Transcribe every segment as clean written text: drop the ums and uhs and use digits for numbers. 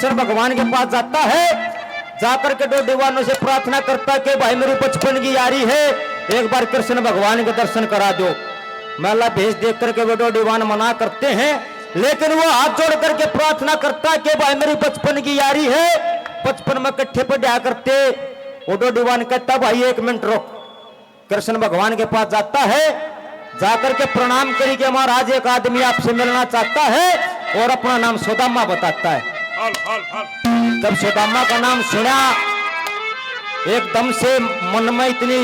कृष्ण भगवान के पास जाता है। जाकर के दो दीवानों से प्रार्थना करता है कि भाई मेरी बचपन की यारी है, एक बार कृष्ण भगवान के दर्शन करा दो। मेला भेज देख करके वो दो दीवान मना करते हैं, लेकिन वो हाथ जोड़ करके प्रार्थना करता है कि भाई मेरी बचपन की यारी है, बचपन में इकट्ठे पढ़ा करते। वो दो दीवान कहता भाई 1 मिनट रुक। कृष्ण भगवान के पास जाता है, जाकर के प्रणाम करी कि महाराज एक आदमी आपसे मिलना चाहता है, और अपना नाम सुदामा बताता है। जब सुदामा का नाम सुना, एकदम से मन में इतनी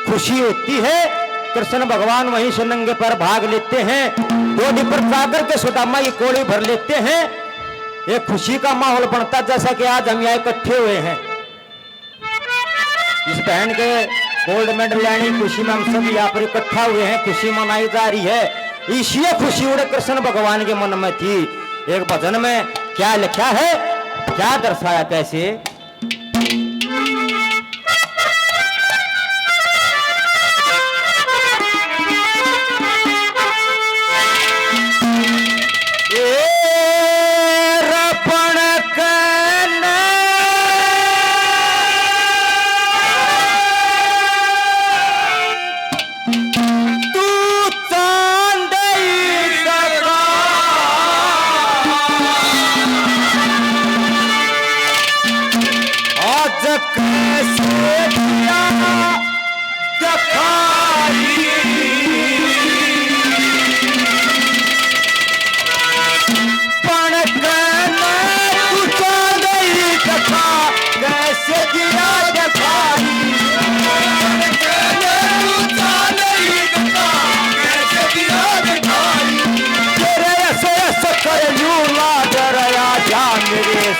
खुशी होती है, कृष्ण भगवान वहीं से नंगे पर भाग लेते हैं। डोडी पर जाकर के सुदामा की कोड़ी भर लेते हैं। एक खुशी का माहौल बनता, जैसा कि आज हम यहाँ इकट्ठे हुए हैं। इस बहन के गोल्ड मेडल लेने की खुशी में हम सब यहाँ पर इकट्ठा हुए हैं, खुशी मनाई जा रही है। इसी खुशी उड़े कृष्ण भगवान के मन में थी। एक भजन में क्या लिखा है, क्या दर्शाया, कैसे?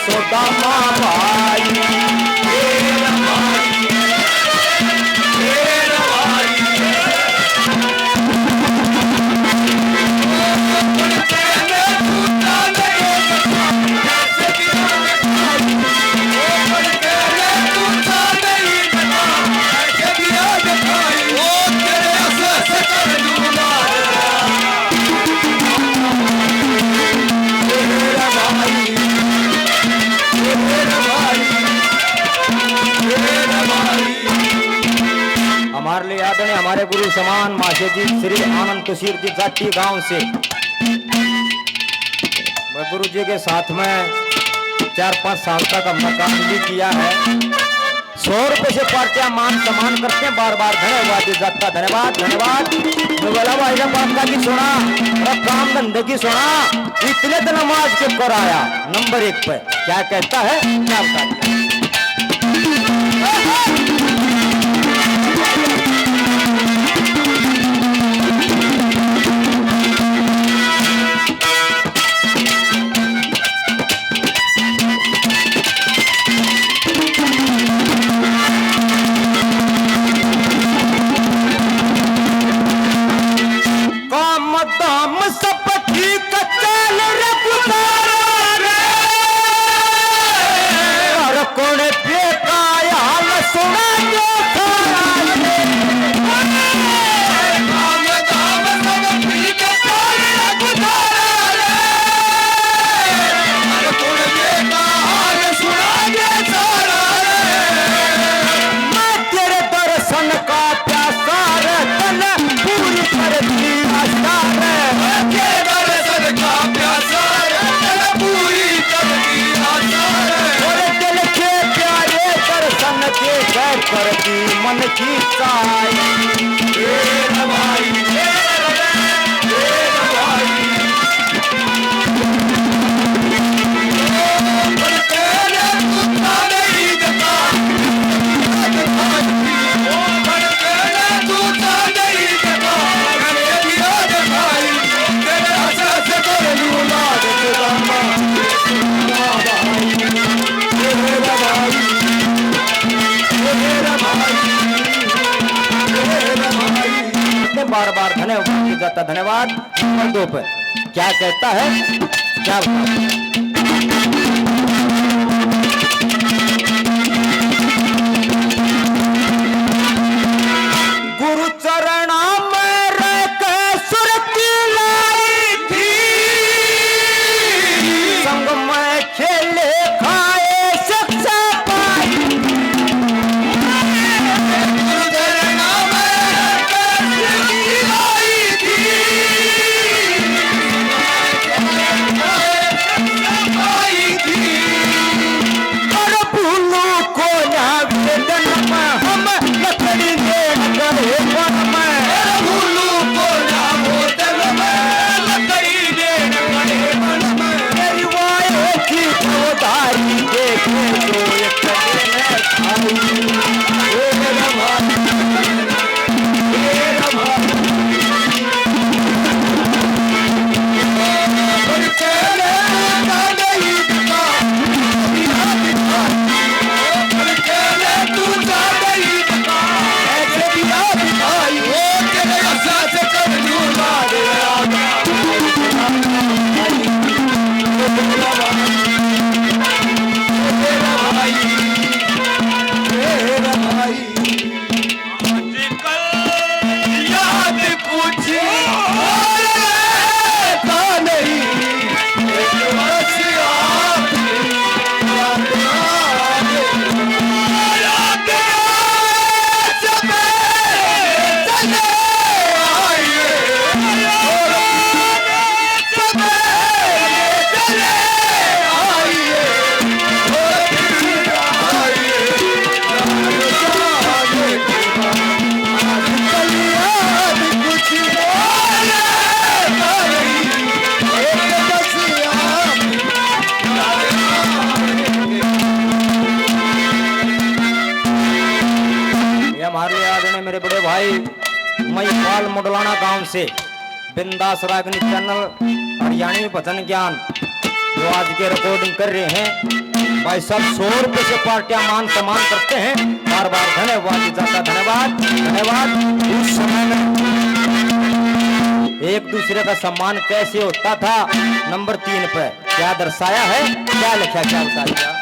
सुदामा भाई हमारे लिए याद है, हमारे गुरु समान माशे जी श्री आनंद तुषीर जी जाटी गांव से मैं गुरु जी के साथ में 4-5 साल तक हमने काम भी किया है। 100 रुपए से पार्टियां मान सम्मान करते हैं। बार बार धन्यवाद जाता, धन्यवाद धन्यवाद। बोला भाई ने पापा की सुना और काम धंधे की सुना, इतने तो नमाज के ऊपर आया नंबर 1 पे। क्या कहता है, क्या बताता है? मन की बार बार धन्यवाद जाता, धन्यवाद। नंबर 2 पर क्या कहता है, क्या गुरु चरणा में रख सुरती लाई थी, संग में खेले खा पधारी देखे तो एक खाई मेरे बड़े भाई महिपाल मुडलाना गांव से बिंदास रागनी चैनल हरियाणवी भजन ज्ञान जो आज के रिकॉर्डिंग कर रहे हैं भाई सब 100 रुपए से पार्टियां मान सम्मान करते हैं। बार बार धन्यवाद जाता धन्यवाद धन्यवाद। उस समय में एक दूसरे का सम्मान कैसे होता था नंबर 3 पे क्या दर्शाया है क्या लिखा क्या बताया।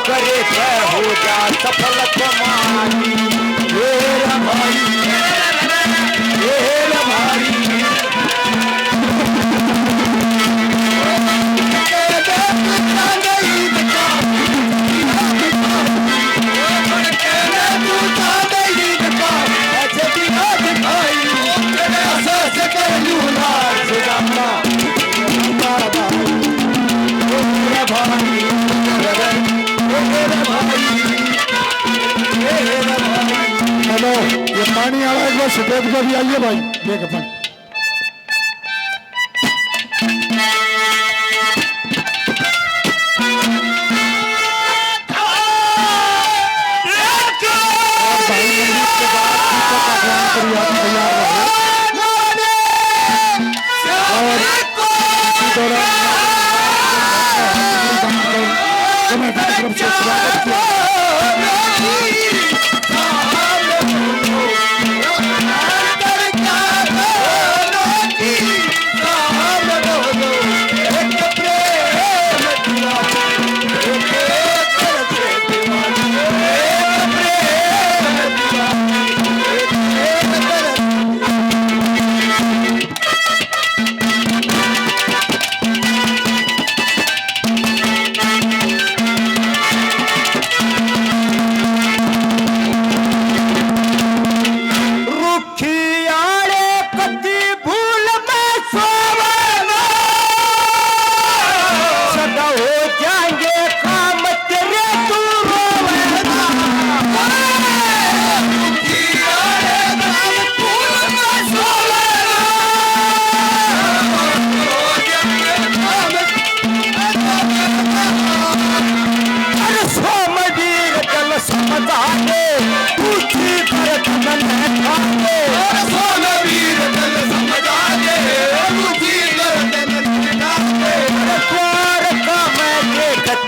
करे हो जा सफल कमाई हेलो ये पानी आ रहा है एक बार सफेद का भी आइए भाई देख पानी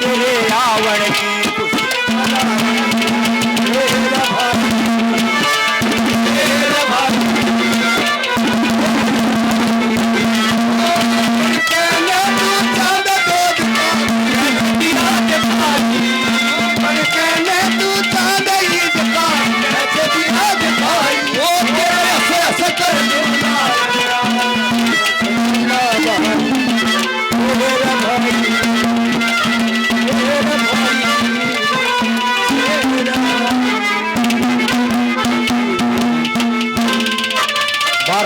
तेरे आवण की